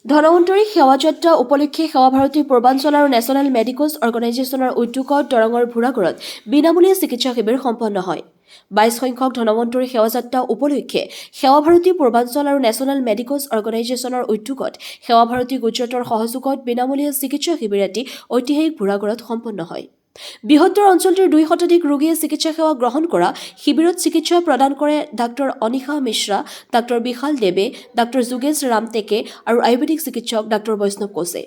ধনৱন্তৰী সেৱাযাত্ৰা উপলক্ষে সেৱা ভাৰতী পূৰ্বাঞ্চল আৰু নেশ্যনেল মেডিকোজ অৰ্গেনাইজেশ্যনৰ উদ্যোগত দৰঙৰ ভোৰাগড়ত বিনামূলীয়া চিকিৎসা শিবিৰ সম্পন্ন হয়। 22 সংখ্যক ধনৱন্তৰী সেৱাযাত্ৰা উপলক্ষে সেৱা ভাৰতী পূৰ্বাঞ্চল আৰু নেশ্যনেল মেডিকোজ অৰ্গেনাইজেশ্যনৰ উদ্যোগত সেৱা ভাৰতী গুজৰাটৰ সহযোগত বিনামূলীয়া চিকিৎসা শিবিৰ এটি ঐতিহাসিক ভোৰাগড়ত সম্পন্ন হয়। বৃহত্তৰ অঞ্চলটোৰ 2 শতাধিক ৰোগীয়ে চিকিৎসা সেৱা গ্ৰহণ কৰা শিবিৰত চিকিৎসা প্ৰদান কৰে ডাক্তৰ অনিশা মিশ্ৰা, ডাক্তৰ বিশাল দেৱে, ডাক্তৰ যোগেশ ৰামটেকে আৰু আয়ুৰ্বেদিক চিকিৎসক ডাক্তৰ বৈষ্ণৱ কোচে।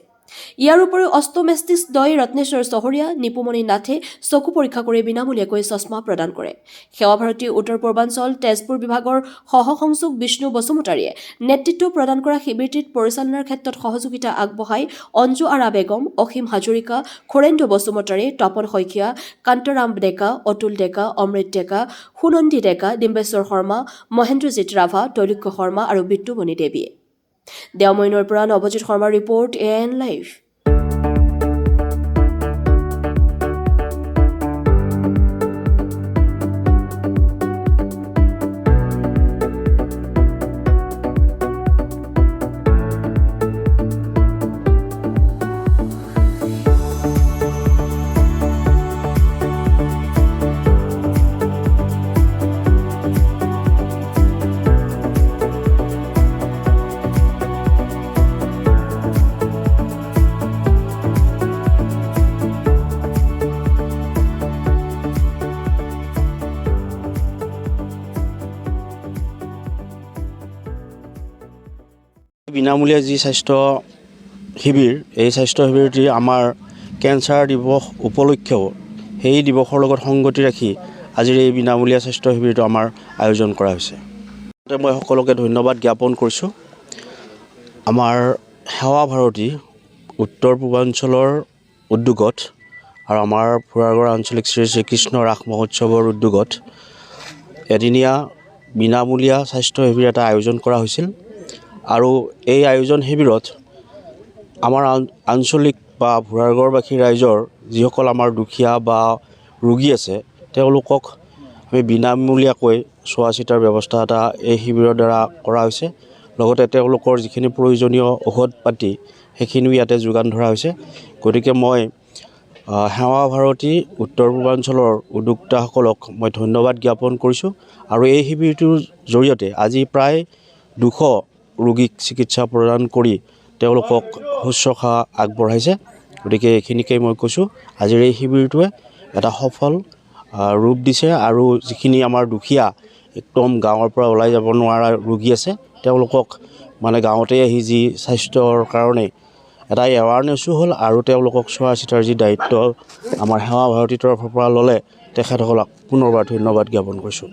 ইয়াৰ উপৰিও অষ্টমেষ্টিছ দয় ৰত্নেশ্বৰ চহৰীয়া, নিপুমণি নাথে চকু পৰীক্ষা কৰি বিনামূলীয়াকৈ চশমা প্ৰদান কৰে। সেৱা ভাৰতী উত্তৰ পূৰ্বাঞ্চল তেজপুৰ বিভাগৰ সহসংযোগ বিষ্ণু বসুমতাৰীয়ে নেতৃত্ব প্ৰদান কৰা শিবিৰটিত পৰিচালনাৰ ক্ষেত্ৰত সহযোগিতা আগবঢ়াই অঞ্জু আৰা বেগম, অসীম হাজৰিকা, খুৰেন্দ্ৰ বসুমতাৰী, তপন শইকীয়া, কান্তৰাম ডেকা, অতুল ডেকা, অমৃত ডেকা, সুনন্দী ডেকা, ডিম্বেশ্বৰ শৰ্মা, মহেন্দ্ৰজিৎ ৰাভা, তৈলক্য শৰ্মা আৰু বিট্টুমণি দেৱীয়ে। দেওমইনৰ পৰা নৱজিৎ শৰ্মাৰ ৰিপৰ্ট AN লাইভ। বিনামূলীয়া যি স্বাস্থ্য শিবিৰ, এই স্বাস্থ্য শিবিৰটি আমাৰ কেঞ্চাৰ দিৱস উপলক্ষেও সেই দিৱসৰ লগত সংগতি ৰাখি আজিৰ এই বিনামূলীয়া স্বাস্থ্য শিবিৰটো আমাৰ আয়োজন কৰা হৈছে। মই সকলোকে ধন্যবাদ জ্ঞাপন কৰিছোঁ। আমাৰ সেৱা ভাৰতী উত্তৰ পূৰ্বাঞ্চলৰ উদ্যোগত আৰু আমাৰ ভোৰাগড় আঞ্চলিক শ্ৰী শ্ৰীকৃষ্ণ ৰাস মহোৎসৱৰ উদ্যোগত এদিনীয়া বিনামূলীয়া স্বাস্থ্য শিবিৰ এটা আয়োজন কৰা হৈছিল। আৰু এই আয়োজন শিবিৰত আমাৰ আঞ্চলিক বা ভোৰাগড়বাসী ৰাইজৰ যিসকল আমাৰ দুখীয়া বা ৰোগী আছে তেওঁলোকক আমি বিনামূলীয়াকৈ চোৱা চিতাৰ ব্যৱস্থা এটা এই শিবিৰৰ দ্বাৰা কৰা হৈছে। লগতে তেওঁলোকৰ যিখিনি প্ৰয়োজনীয় ঔষধ পাতি সেইখিনিও ইয়াতে যোগান ধৰা হৈছে। গতিকে মই সেৱা ভাৰতী উত্তৰ পূৰ্বাঞ্চলৰ উদ্যোক্তাসকলক মই ধন্যবাদ জ্ঞাপন কৰিছোঁ। আৰু এই শিবিৰটোৰ জৰিয়তে আজি প্ৰায় 200 ৰোগীক চিকিৎসা প্ৰদান কৰি তেওঁলোকক শুশ্ৰূষা আগবঢ়াইছে। গতিকে এইখিনিকেই মই কৈছোঁ, আজিৰ এই শিবিৰটোৱে এটা সফল ৰূপ দিছে। আৰু যিখিনি আমাৰ দুখীয়া একদম গাঁৱৰ পৰা ওলাই যাব নোৱাৰা ৰোগী আছে তেওঁলোকক মানে গাঁৱতে আহি যি স্বাস্থ্যৰ কাৰণে এটা এৱাৰনেছো হ'ল আৰু তেওঁলোকক চোৱা চিতাৰ যি দায়িত্ব আমাৰ সেৱা ভাৰতীৰ তৰফৰ পৰা ল'লে তেখেতসকলক পুনৰবাৰ ধন্যবাদ জ্ঞাপন কৰিছোঁ।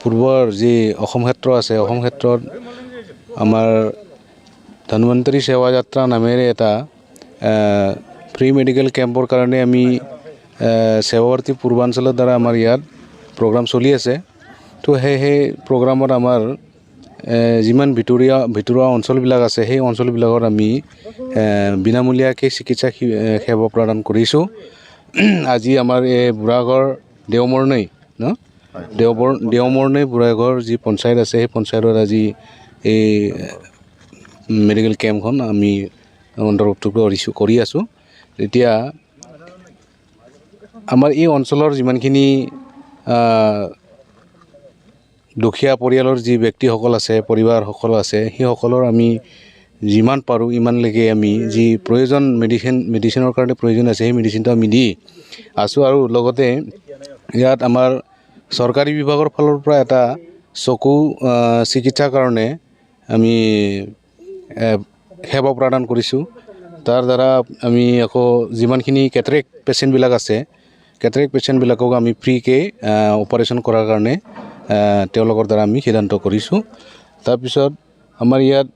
পূৰ্বৰ যি অসম ক্ষেত্ৰ আছে, অসম ক্ষেত্ৰত আমাৰ ধনৱন্তৰী সেৱা যাত্ৰা নামেৰে এটা ফ্ৰী মেডিকেল কেম্পৰ কাৰণে আমি সেৱা ভাৰতী পূৰ্বাঞ্চলৰ দ্বাৰা আমাৰ ইয়াত প্ৰগ্ৰাম চলি আছে। তো সেই প্ৰগ্ৰামত আমাৰ যিমান ভিতৰুৱা অঞ্চলবিলাক আছে সেই অঞ্চলবিলাকত আমি বিনামূলীয়াকৈ চিকিৎসা সেৱা প্ৰদান কৰিছোঁ। আজি আমাৰ এই ভোৰাগড় দেওমৰ্ণৈ ভোৰাগড় যি পঞ্চায়ত আছে সেই পঞ্চায়তত আজি এই মেডিকেল কেম্পখন আমি অন্তৰ্ভুক্ত কৰি আছোঁ। এতিয়া আমাৰ এই অঞ্চলৰ যিমানখিনি দুখীয়া পৰিয়ালৰ যি ব্যক্তিসকল আছে, পৰিবাৰসকল আছে, সেইসকলৰ আমি যিমান পাৰোঁ ইমানলৈকে আমি যি প্ৰয়োজন মেডিচিনৰ কাৰণে প্ৰয়োজন আছে সেই মেডিচিনটো আমি দি আছোঁ। আৰু লগতে ইয়াত আমাৰ চৰকাৰী বিভাগৰ ফালৰ পৰা এটা চকু চিকিৎসাৰ কাৰণে আমি সেৱা প্ৰদান কৰিছোঁ। তাৰ দ্বাৰা আমি আকৌ যিমানখিনি কেটাৰেক্ট পেচেণ্টবিলাক আছে, কেটাৰেক্ট পেচেণ্টবিলাকক আমি ফ্ৰীকৈ অপাৰেশ্যন কৰাৰ কাৰণে তেওঁলোকৰ দ্বাৰা আমি সিদ্ধান্ত কৰিছোঁ। তাৰপিছত আমাৰ ইয়াত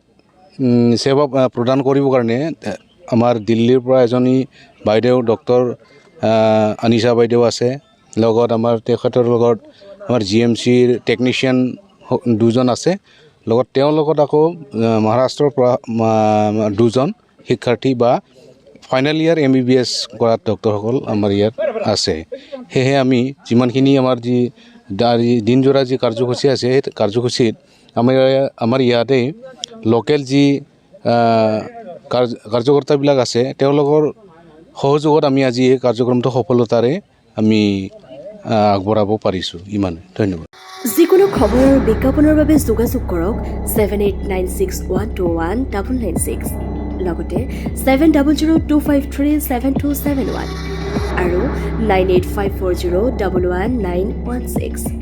সেৱা প্ৰদান কৰিবৰ কাৰণে আমাৰ দিল্লীৰ পৰা এজনী বাইদেউ ডক্টৰ আনিশা বাইদেউ আছে। লগত আমাৰ তেখেতৰ লগত আমাৰ GMCৰ টেকনিচিয়ান 2জন আছে। লগত তেওঁৰ লগত আকৌ মহাৰাষ্ট্ৰৰ পৰা 2জন শিক্ষাৰ্থী বা ফাইনেল ইয়াৰ MBBS কৰা ডক্টৰসকল আমাৰ ইয়াত আছে। সেয়েহে আমি যিমানখিনি আমাৰ যি দিনজোৰা যি কাৰ্যসূচী আছে সেই কাৰ্যসূচীত আমাৰ ইয়াতে লোকেল যি কাৰ্যকৰ্তাবিলাক আছে তেওঁলোকৰ সহযোগত আমি আজি এই কাৰ্যক্ৰমটো সফলতাৰে আমি আগবঢ়াব পাৰিছোঁ ইমানে ধন্যবাদ যিকোনো খবৰ আৰু বিজ্ঞাপনৰ বাবে যোগাযোগ কৰক 7896121996 লগতে 7002537271 আৰু 9854011916